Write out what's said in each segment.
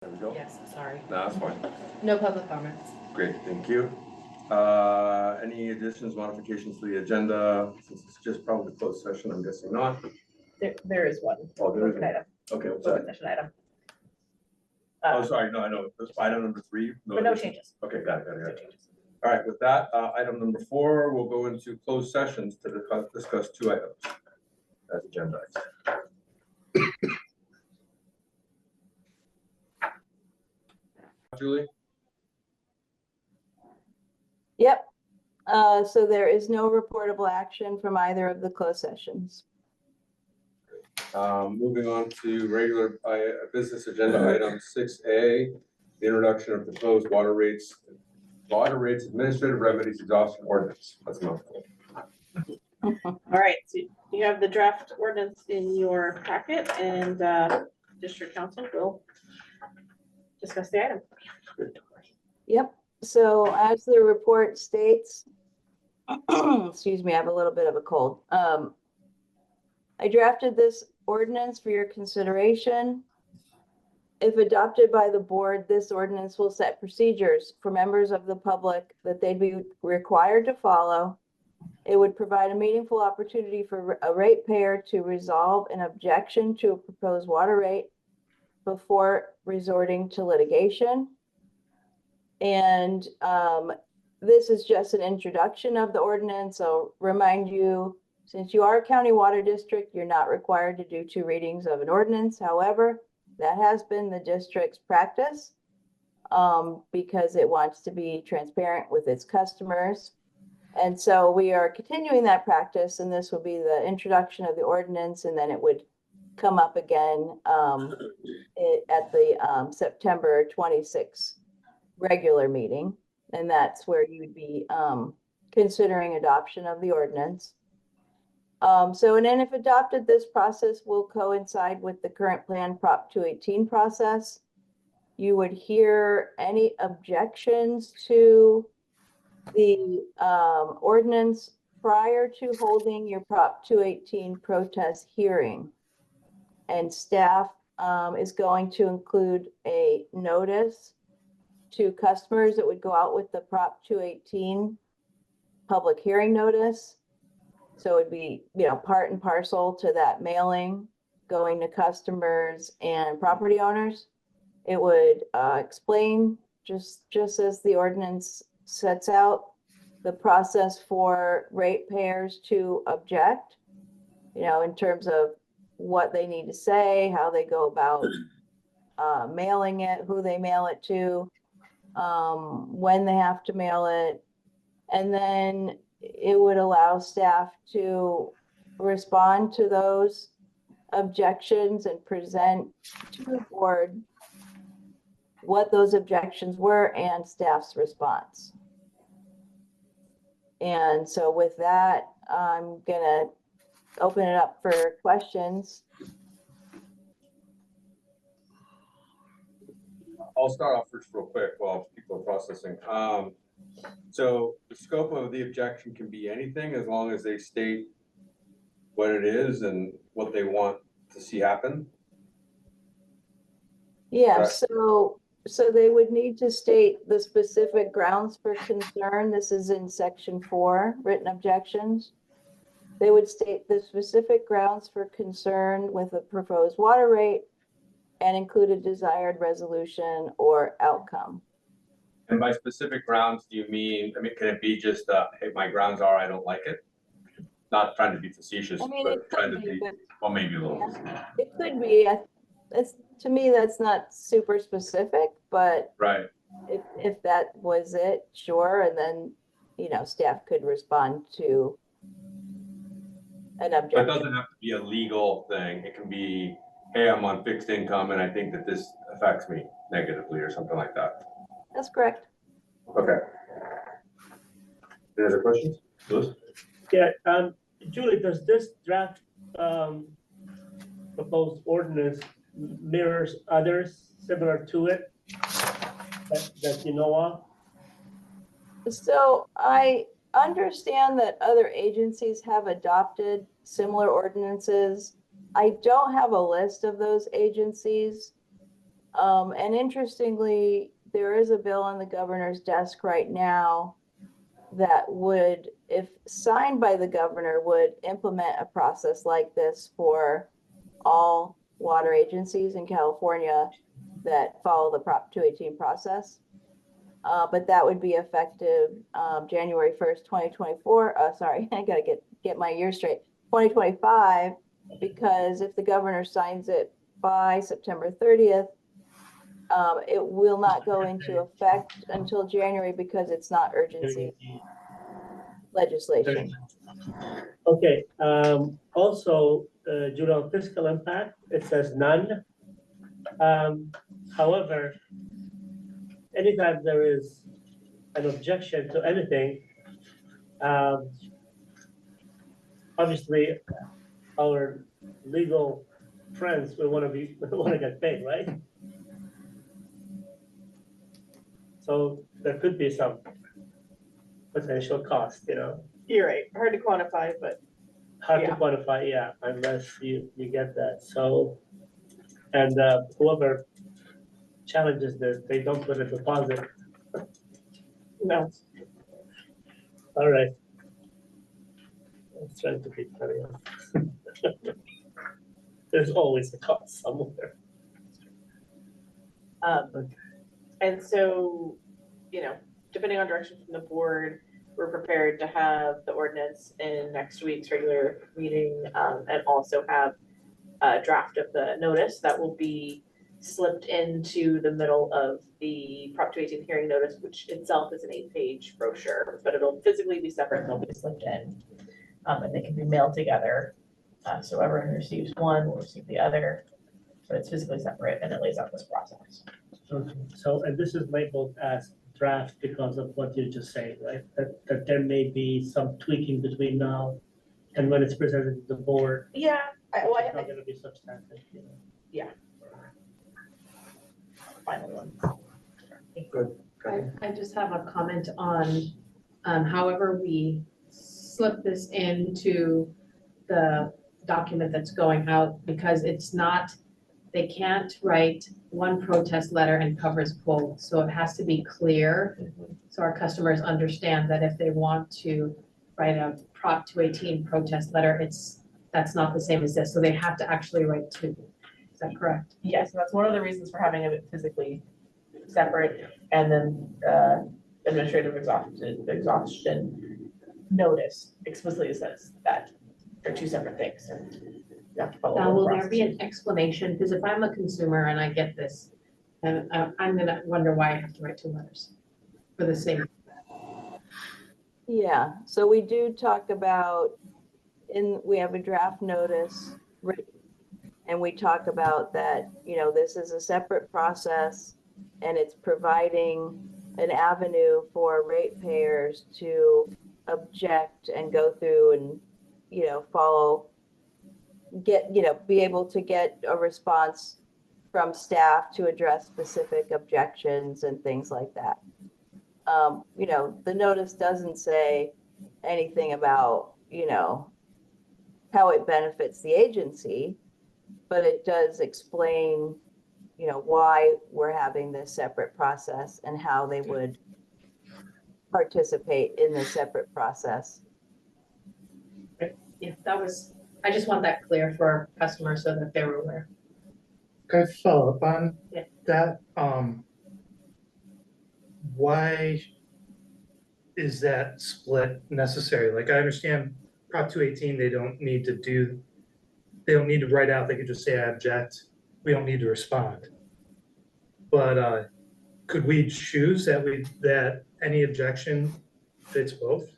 There we go. Yes, sorry. No, that's fine. No public comments. Great, thank you. Any additions, modifications to the agenda? Since it's just probably closed session, I'm guessing not. There is one. Oh, there is Open one. item. Okay, what's Open that? session item. Oh, sorry, no, I know. That's item number 3. But no additions. changes. Okay, got it. No changes. All right, with that, item number 4, we'll go into closed sessions to discuss 2 items as agenda items. Julie? Yep. So there is no reportable action from either of the closed sessions. Moving on to regular business agenda item 6A, the introduction of proposed water rates administrative remedies exhaustion ordinance. That's a mouthful. All right, so you have the draft ordinance in your packet, and district council will discuss the item. Yep. So as the report states, excuse me, I have a little bit of a cold. I drafted this ordinance for your consideration. If adopted by the board, this ordinance will set procedures for members of the public that they'd be required to follow. It would provide a meaningful opportunity for a ratepayer to resolve an objection to a proposed water rate before resorting to litigation. And this is just an introduction of the ordinance. I'll remind you, since you are a county water district, you're not required to do 2 readings of an ordinance. However, that has been the district's practice because it wants to be transparent with its customers. And so we are continuing that practice, and this will be the introduction of the ordinance, and then it would come up again at the September 26th regular meeting. And that's where you'd be considering adoption of the ordinance. And then if adopted, this process will coincide with the current plan Prop 218 process. You would hear any objections to the ordinance prior to holding your Prop 218 protest hearing. And staff is going to include a notice to customers that would go out with the Prop 218 public hearing notice. So it'd be, part and parcel to that mailing going to customers and property owners. It would explain, just as the ordinance sets out, the process for ratepayers to object, in terms of what they need to say, how they go about mailing it, who they mail it to, when they have to mail it. And then it would allow staff to respond to those objections and present to the board what those objections were and staff's response. And so with that, I'm gonna open it up for questions. I'll start off first real quick while people are processing. So the scope of the objection can be anything as long as they state what it is and what they want to see happen. Yeah, Right. so they would need to state the specific grounds for concern. This is in section 4, written objections. They would state the specific grounds for concern with a proposed water rate and include a desired resolution or outcome. And by specific grounds, do you mean, can it be just, hey, my grounds are, I don't like it? Not trying to be facetious, but trying to be, well, maybe a little. Yeah, it could be. To me, that's not super specific, but right. If that was it, sure. And then, staff could respond to an objection. But it doesn't have to be a legal thing. It can be, hey, I'm on fixed income and I think that this affects me negatively or something like that. That's correct. Okay. Any other questions? Louis? Yeah, Julie, does this draft proposed ordinance mirrors others similar to it that you know of? So I understand that other agencies have adopted similar ordinances. I don't have a list of those agencies. And interestingly, there is a bill on the governor's desk right now that would, if signed by the governor, would implement a process like this for all water agencies in California that follow the Prop 218 process. But that would be effective January 1st, 2024. Sorry, I gotta get my year straight. 2025, because if the governor signs it by September 30th, it will not go into effect until January because it's not urgency legislation. Okay, also, Judah, on fiscal impact, it says none. However, anytime there is an objection to anything, obviously, our legal friends will want to get paid, right? So there could be some potential cost, You're right, hard to quantify, but hard to Yeah. quantify, yeah, unless you get that, so. And whoever challenges this, they don't put a deposit, no. all right. I was trying to be funny. There's always a cost somewhere. Okay. And so, depending on direction from the board, we're prepared to have the ordinance in next week's regular meeting, and also have a draft of the notice that will be slipped into the middle of the Prop 218 hearing notice, which itself is an 8-page brochure, but it'll physically be separate, they'll be slipped in. And they can be mailed together. So everyone receives one will receive the other, but it's physically separate and it lays out this process. Okay, so, and this is labeled as draft because of what you just said, right? That there may be some tweaking between now and when it's presented to the board. Yeah, It's not gonna be substantive, final one. Good. I just have a comment on, however we slip this into the document that's going out, because it's not, they can't write one protest letter and covers both, so it has to be clear. So our customers understand that if they want to write a Prop 218 protest letter, that's not the same as this, so they have to actually write two. Is that correct? Yes, that's one of the reasons for having it physically separate, and then administrative exhaustion notice explicitly says that they're two separate things, and you have to follow Now, the will there be process. an explanation? Because if I'm a consumer and I get this, and I'm gonna wonder why I have to write two letters for the same. Yeah, so we do talk about, we have a draft notice written, and we talk about that, this is a separate process and it's providing an avenue for ratepayers to object and go through and, follow, be able to get a response from staff to address specific objections and things like that. The notice doesn't say anything about, how it benefits the agency, but it does explain, why we're having this separate process and how they would participate in the separate process. Yeah, I just want that clear for our customers so that they're aware. Can I follow up on Yeah. that? Why is that split necessary? Like, I understand Prop 218, they don't need to write out, they could just say, I object, we don't need to respond. But could we choose that any objection fits both?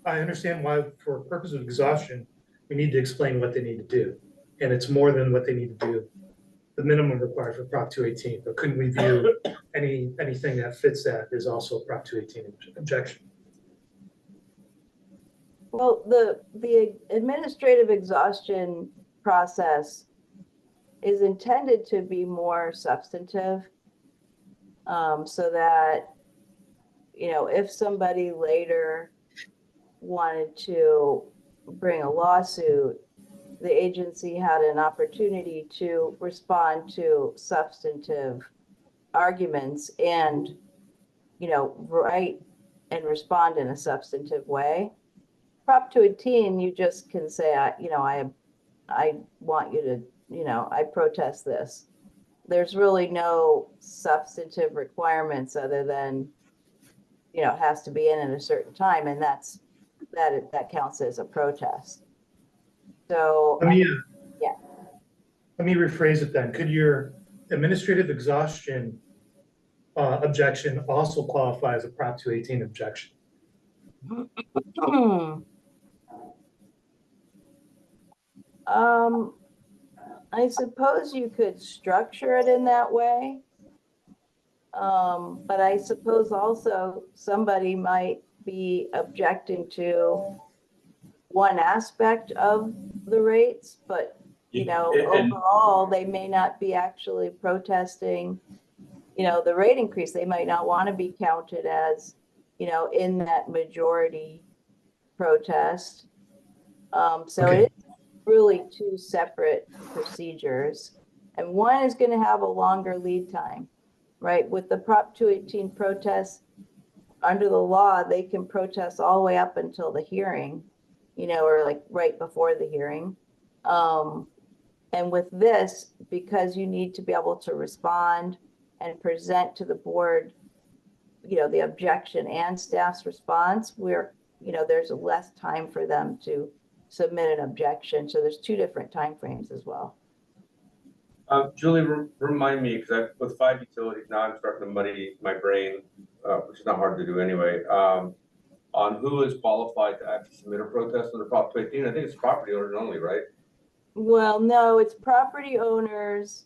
I understand why, for purpose of exhaustion, we need to explain what they need to do. And it's more than what they need to do, the minimum required for Prop 218, but couldn't we view anything that fits that is also Prop 218 objection? Well, the administrative exhaustion process is intended to be more substantive, so that, if somebody later wanted to bring a lawsuit, the agency had an opportunity to respond to substantive arguments and, write and respond in a substantive way. Prop 218, you just can say, I want you to, I protest this. There's really no substantive requirements other than, it has to be in at a certain time, and that counts as a protest. So, Let me, yeah. Let me rephrase it then. Could your administrative exhaustion objection also qualify as a Prop 218 objection? I suppose you could structure it in that way. But I suppose also somebody might be objecting to one aspect of the rates, but And- overall, they may not be actually protesting, the rate increase. They might not want to be counted as, in that majority protest. So Okay. it's really two separate procedures. And one is going to have a longer lead time, right? With the Prop 218 protests, under the law, they can protest all the way up until the hearing, or like right before the hearing. And with this, because you need to be able to respond and present to the board, the objection and staff's response, there's less time for them to submit an objection. So there's two different timeframes as well. Julie, remind me, because with 5 utilities now, I'm starting to muddy my brain, which is not hard to do anyway. On who is qualified to actually submit a protest under Prop 218? I think it's property owners only, right? Well, no, it's property owners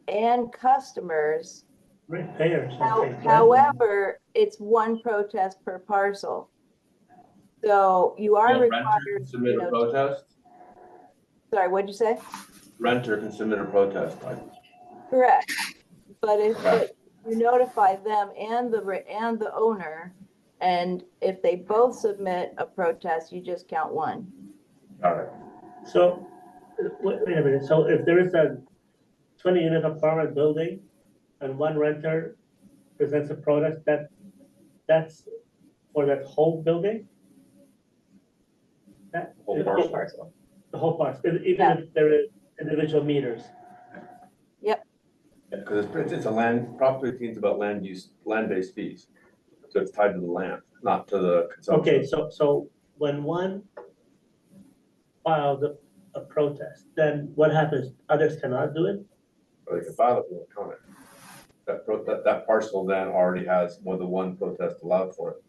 and customers. Ratepayers. However, it's one protest per parcel. So you are So renter can required, submit a protest. sorry, what'd you say? Renter can submit a protest. Correct. But you notify them and the owner, and if they both submit a protest, you just count one. All right. So, wait a minute, so if there is a 20-unit apartment building and one renter presents a protest, that's for that whole building? That, Whole the parcel. Parcel. The whole parcel, even Yeah. if there is individual meters. Because it's a land, Prop 218 is about land use, land-based fees. So it's tied to the land, not to the consumption. Okay, so when one files a protest, then what happens? Others cannot do it? Or they can file it with a comment. That parcel then already has more than one protest allowed for it.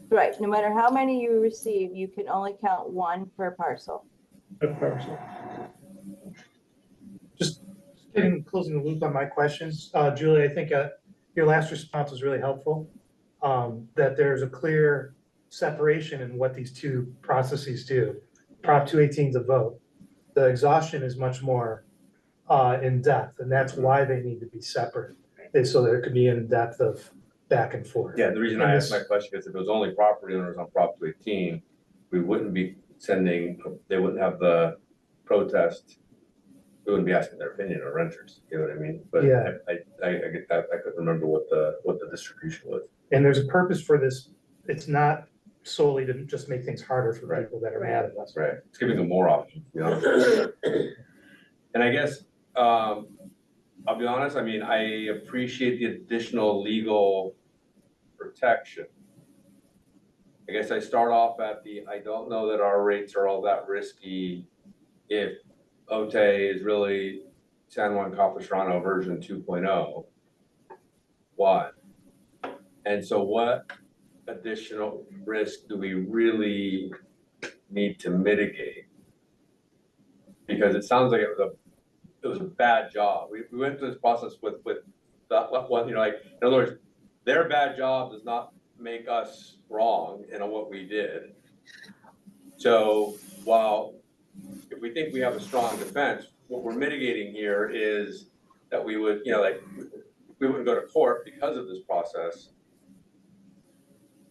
Right. No matter how many you receive, you can only count one per parcel. Per person. Just closing the loop on my questions. Julie, I think your last response was really helpful. That there's a clear separation in what these two processes do. Prop 218 is a vote. The exhaustion is much more in depth, and that's why they need to be separate. So there could be in depth of back and forth. Yeah, the reason I asked my question is if it was only property owners on Prop 218, we wouldn't be they wouldn't have the protest. We wouldn't be asking their opinion or renters, you know what I mean? But Yeah. I get that. I couldn't remember what the distribution was. And there's a purpose for this. It's not solely to just make things harder for Right. people that are mad at us. Right, it's giving them more options, to be honest. And I guess, I'll be honest, I mean, I appreciate the additional legal protection. I guess I start off at I don't know that our rates are all that risky if OTE is really San Juan Capistrano version 2.0. Why? And so what additional risk do we really need to mitigate? Because it sounds like it was a bad job. We went through this process with that one, like, in other words, their bad job does not make us wrong in what we did. So while if we think we have a strong defense, what we're mitigating here is that we would, we wouldn't go to court because of this process.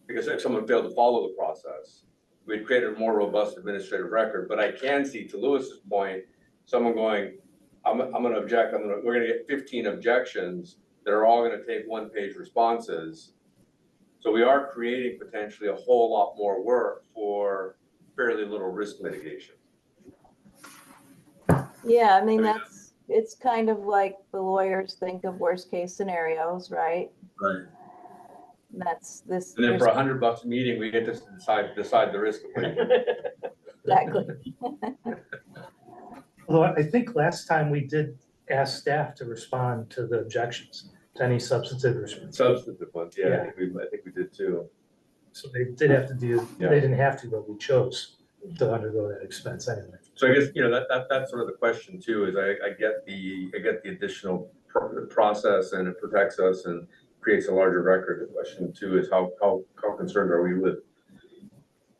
Because if someone failed to follow the process, we'd created a more robust administrative record, but I can see, to Lewis's point, someone going, I'm gonna object, we're gonna get 15 objections that are all gonna take one-page responses. So we are creating potentially a whole lot more work for fairly little risk mitigation. Yeah, I mean, it's kind of like the lawyers think of worst case scenarios, right? Right. That's this. And then for $100 a meeting, we get to decide the risk equation. Exactly. Although I think last time we did ask staff to respond to the objections, to any substantive response. Substantive ones, yeah, Yeah. I think we did too. So they did have to do, Yeah. they didn't have to, but we chose to undergo that expense anyway. So I guess, that's sort of the question too, is I get the additional process, and it protects us and creates a larger record. The question too is how concerned are we with,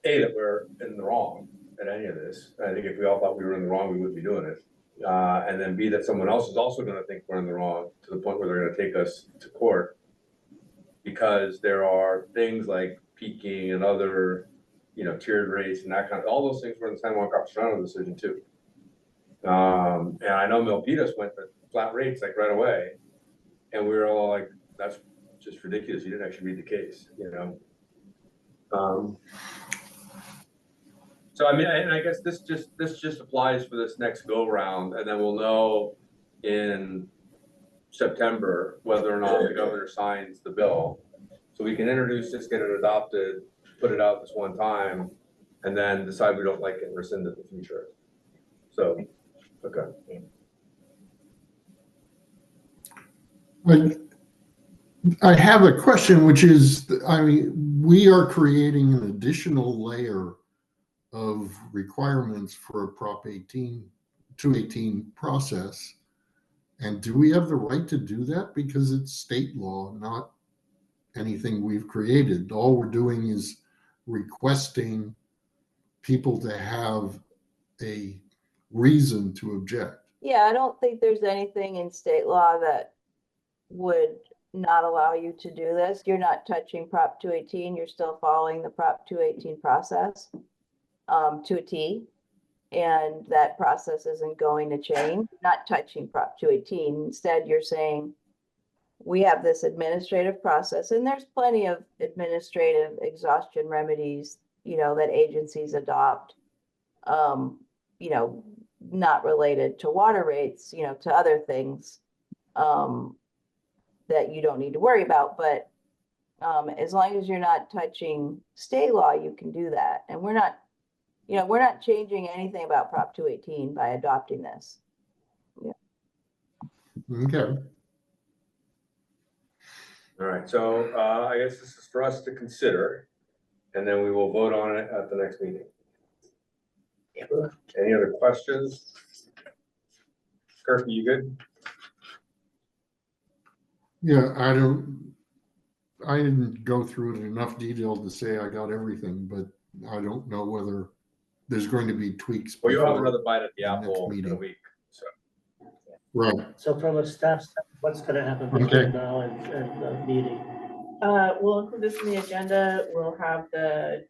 that we're in the wrong at any of this? I think if we all thought we were in the wrong, we wouldn't be doing it. And then B, that someone else is also gonna think we're in the wrong, to the point where they're gonna take us to court. Because there are things like peaking and other, tiered rates and that kind of, all those things were in the San Juan Capistrano decision too. And I know Milpitas went to flat rates like right away. And we were all like, that's just ridiculous. You didn't actually read the case, So I mean, and I guess this just applies for this next go round, and then we'll know in September whether or not the governor signs the bill. So we can introduce this, get it adopted, put it out this one time, and then decide we don't like it and rescind it in the future. So, okay. I have a question, which is, I mean, we are creating an additional layer of requirements for a Prop 218 process. And do we have the right to do that? Because it's state law, not anything we've created. All we're doing is requesting people to have a reason to object. Yeah, I don't think there's anything in state law that would not allow you to do this. You're not touching Prop 218. You're still following the Prop 218 process to a T. And that process isn't going to change. Not touching Prop 218. Instead, you're saying we have this administrative process, and there's plenty of administrative exhaustion remedies, that agencies adopt, not related to water rates, to other things that you don't need to worry about. But as long as you're not touching state law, you can do that. And we're not changing anything about Prop 218 by adopting this. Okay. All right, so I guess this is for us to consider, and then we will vote on it at the next meeting. Any other questions? Kirk, you good? Yeah, I didn't go through it in enough detail to say I got everything, but I don't know whether there's going to be tweaks. Well, you'll have before another bite at the the apple next in a meeting. week, so. Right. So from a staff, what's gonna happen Okay. between now and the meeting? We'll include this in the agenda. We'll have the,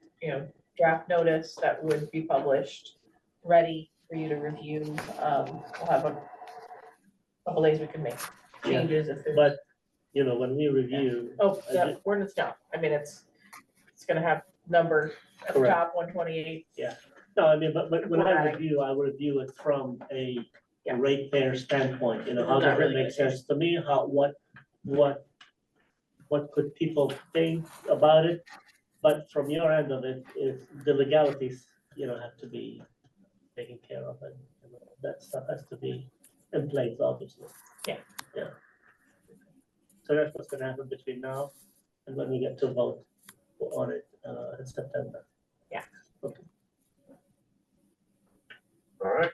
draft notice that would be published ready for you to review. We'll have a couple days we can make changes if there's. But, when we review. Oh, the ordinance, no, I mean, it's gonna have number at the Correct. top, 128. No, I mean, but when I review it from a Yeah. ratepayer standpoint, how Not does it really make good. sense to me? What could people think about it? But from your end of it, if the legalities, have to be taken care of, and that stuff has to be in place, obviously. Yeah. Yeah. So that's what's gonna happen between now and when we get to vote on it in September. Yeah. Okay. All right.